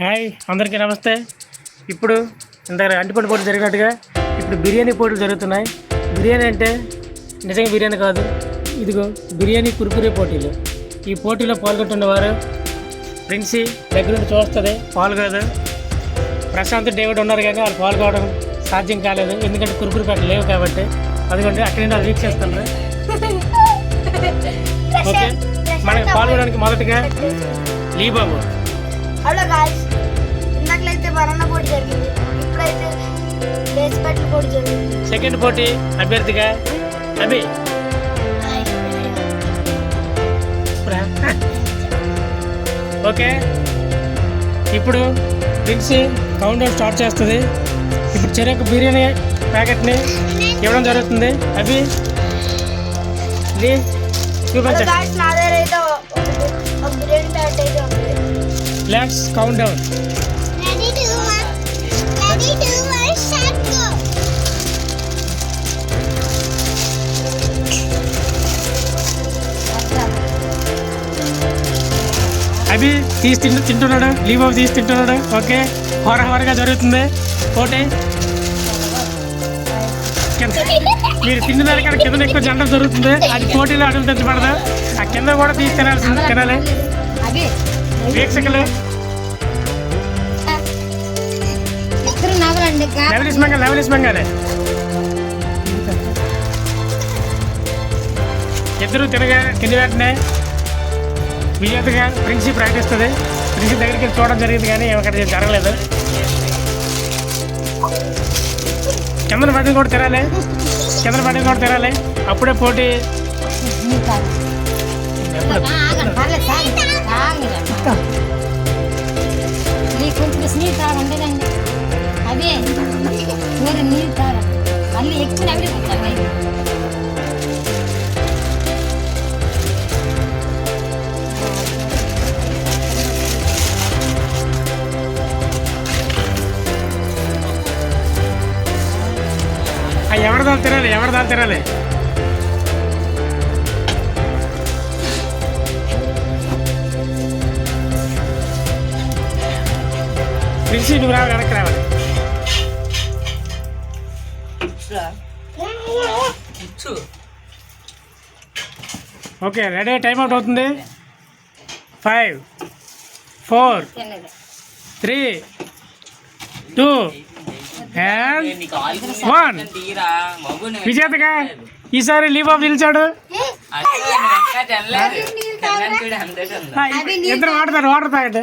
Hi అందరికీ నమస్తే. ఇప్పుడు ఇంత అంటిపండు పోటీలు జరిగినట్టుగా ఇప్పుడు బిర్యానీ పోటీలు జరుగుతున్నాయి. బిర్యానీ అంటే నిజంగా బిర్యానీ కాదు, ఇదిగో బిర్యానీ కురుకురే పోటీలు. ఈ పోటీలో పాల్గొంటున్నవారు ప్రిన్సీ దగ్గర నుండి చూస్తుంది, పాల్గొదు. ప్రశాంత్ డేవిడ్ ఉన్నారు కానీ వాళ్ళు పాల్గొనడం సాధ్యం కాలేదు, ఎందుకంటే కురుకురు పెట్టలు లేవు కాబట్టి. అదిగోండి అక్కడి నుండి వాళ్ళు వీక్షిస్తున్నారు. ఓకే, మనకి పాల్గొనడానికి మొదటిగా లీ బాబు. హలో గాయ్స్, ఇందాకలైతే బనానా పోటీ జరిగింది, ఇప్పుడైతే బేస్ పెట్టల పోటీ జరిగింది. సెకండ్ పోటీ అభ్యర్థిగా అభి. ఓకే, ఇప్పుడు ప్రిన్సీ కౌంట్ డౌన్ స్టార్ట్ చేస్తుంది. ఇప్పుడు చెరకు బిర్యానీ ప్యాకెట్ని ఇవ్వడం జరుగుతుంది. అభి చూపించండి. నా దగ్గర అయితే ఒక బిర్యానీ ప్యాకెట్ అయితే ఉంది. Let's count down. అభి తీసి తింటున్నాడు, లీబాబు తీసి తింటున్నాడు. ఓకే, హోరహోరగా జరుగుతుంది పోటీ. మీరు తిన్నదాని కానీ కింద ఎక్కువ జంట జరుగుతుంది, అది పోటీలో అడుగు తెచ్చబడదు. ఆ కింద కూడా తీసి తినాలి. వీక్షకులు లెవెలిస్మంగానే ఇద్దరు తిని వెంటనే విజేతగా ప్రిన్సీ ప్రకటిస్తుంది. ప్రిన్సీ దగ్గరికి వెళ్ళి చూడడం జరిగింది కానీ అక్కడ జరగలేదు. కిందన పడిన కూడా తినాలి, అప్పుడే పోటీ. నీరు తాగండి, అవే కూర నీరు తాగ మళ్ళీ ఎక్కువ అవి ఎవరిదాలు తినాలి. ప్రిన్సీ నువ్వు వెనక్కి రావాలి. ఓకే, రెడీ, టైం అవుట్ అవుతుంది. 5, 4, 3, 2 and 1. విజేతగా ఈసారి లీబాబు నిలిచాడు. ఇద్దరు వాటర్ తాగండి.